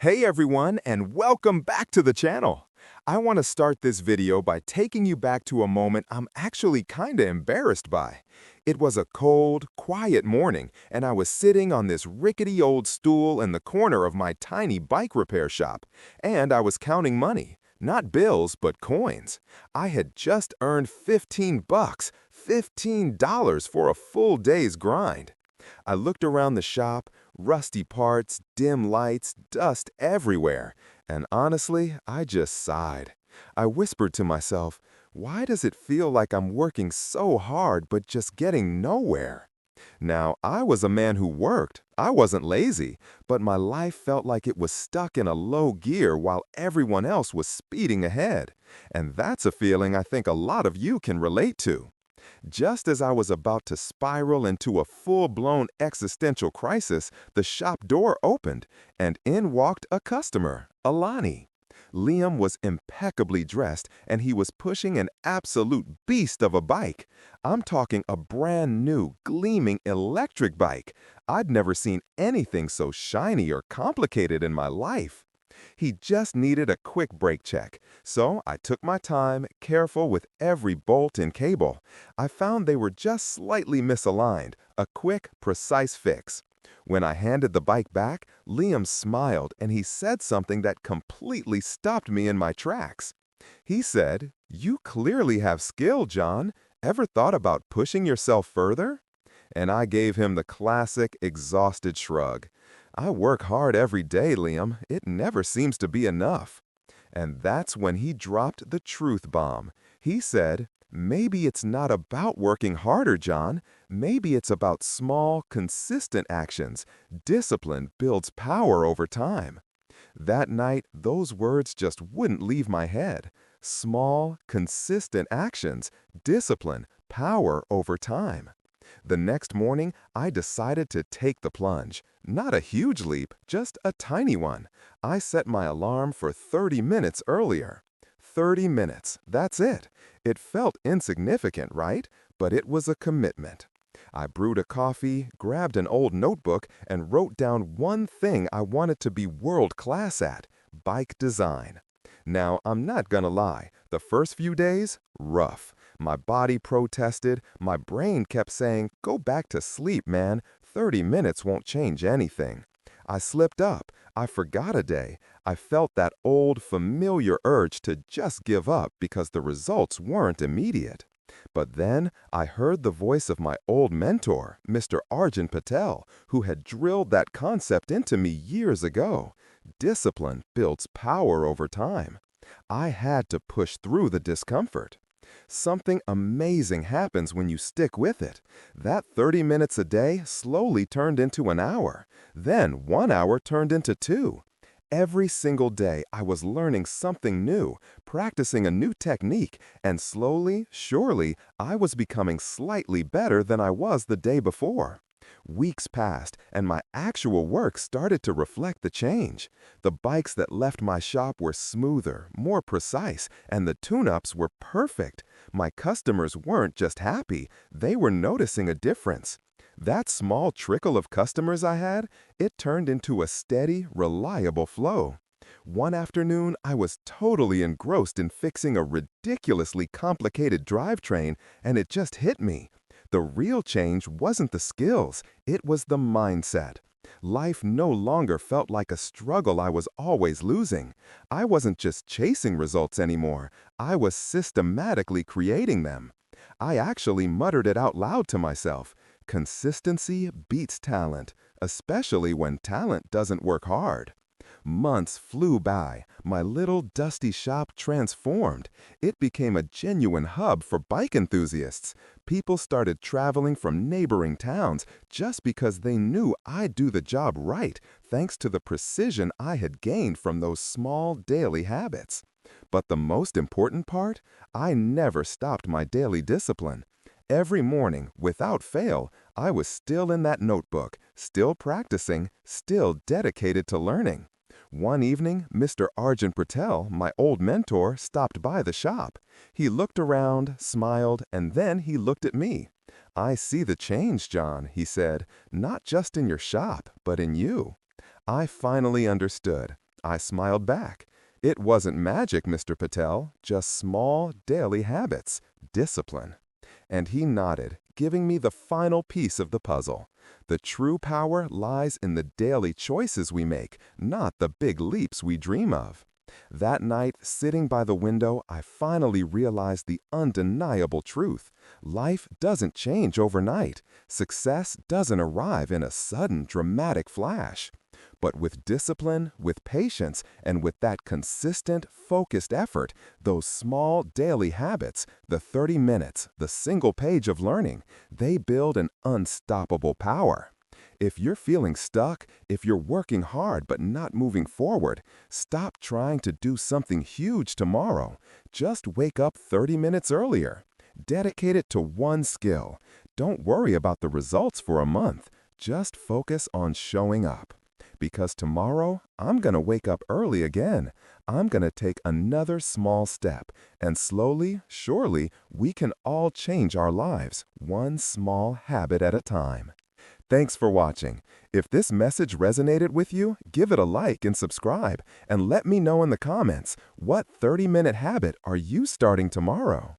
Hey everyone, and welcome back to the channel. I want to start this video by taking you back to a moment I'm actually kinda embarrassed by. It was a cold, quiet morning, and I was sitting on this rickety old stool in the corner of my tiny bike repair shop, and I was counting money. Not bills, but coins. I had just earned 15 bucks, $15 for a full day's grind. I looked around the shop, rusty parts, dim lights, dust everywhere, and honestly, I just sighed. I whispered to myself, why does it feel like I'm working so hard but just getting nowhere? Now, I was a man who worked. I wasn't lazy, but my life felt like it was stuck in a low gear while everyone else was speeding ahead. And that's a feeling I think a lot of you can relate to. Just as I was about to spiral into a full-blown existential crisis, the shop door opened, and in walked a customer, Alani. Liam was impeccably dressed, and he was pushing an absolute beast of a bike. I'm talking a brand new, gleaming electric bike. I'd never seen anything so shiny or complicated in my life. He just needed a quick brake check, so I took my time, careful with every bolt and cable. I found they were just slightly misaligned, a quick, precise fix. When I handed the bike back, Liam smiled and he said something that completely stopped me in my tracks. He said, "You clearly have skill, John. Ever thought about pushing yourself further?" And I gave him the classic, exhausted shrug. I work hard every day, Liam. It never seems to be enough. And that's when he dropped the truth bomb. He said, maybe it's not about working harder, John. Maybe it's about small, consistent actions. Discipline builds power over time. That night, those words just wouldn't leave my head. Small, consistent actions, discipline, power over time. The next morning, I decided to take the plunge. Not a huge leap, just a tiny one. I set my alarm for 30 minutes earlier. 30 minutes, that's it. It felt insignificant, right? But it was a commitment. I brewed a coffee, grabbed an old notebook, and wrote down one thing I wanted to be world-class at: bike design. Now, I'm not gonna lie, the first few days, rough. My body protested, my brain kept saying, go back to sleep, man, 30 minutes won't change anything. I slipped up, I forgot a day, I felt that old familiar urge to just give up because the results weren't immediate. But then I heard the voice of my old mentor, Mr. Arjun Patel, who had drilled that concept into me years ago. Discipline builds power over time. I had to push through the discomfort. Something amazing happens when you stick with it. That 30 minutes a day slowly turned into an hour. Then 1 hour turned into two. Every single day, I was learning something new, practicing a new technique, and slowly, surely, I was becoming slightly better than I was the day before. Weeks passed, and my actual work started to reflect the change. The bikes that left my shop were smoother, more precise, and the tune-ups were perfect. My customers weren't just happy, they were noticing a difference. That small trickle of customers I had, it turned into a steady, reliable flow. One afternoon, I was totally engrossed in fixing a ridiculously complicated drivetrain, and it just hit me. The real change wasn't the skills, it was the mindset. Life no longer felt like a struggle I was always losing. I wasn't just chasing results anymore, I was systematically creating them. I actually muttered it out loud to myself. Consistency beats talent, especially when talent doesn't work hard. Months flew by. My little dusty shop transformed. It became a genuine hub for bike enthusiasts. People started traveling from neighboring towns just because they knew I'd do the job right, thanks to the precision I had gained from those small daily habits. But the most important part? I never stopped my daily discipline. Every morning, without fail, I was still in that notebook, still practicing, still dedicated to learning. One evening, Mr. Arjun Patel, my old mentor, stopped by the shop. He looked around, smiled, and then he looked at me. "I see the change, John," he said, "not just in your shop, but in you." I finally understood. I smiled back. It wasn't magic, Mr. Patel, just small, daily habits, discipline. And he nodded, giving me the final piece of the puzzle. The true power lies in the daily choices we make, not the big leaps we dream of. That night, sitting by the window, I finally realized the undeniable truth. Life doesn't change overnight. Success doesn't arrive in a sudden, dramatic flash. But with discipline, with patience, and with that consistent, focused effort, those small daily habits, the 30 minutes, the single page of learning, they build an unstoppable power. If you're feeling stuck, if you're working hard but not moving forward, stop trying to do something huge tomorrow. Just wake up 30 minutes earlier. Dedicate it to one skill. Don't worry about the results for a month. Just focus on showing up. Because tomorrow, I'm going to wake up early again. I'm going to take another small step. And slowly, surely, we can all change our lives, one small habit at a time. Thanks for watching. If this message resonated with you, give it a like and subscribe. And let me know in the comments, what 30-minute habit are you starting tomorrow?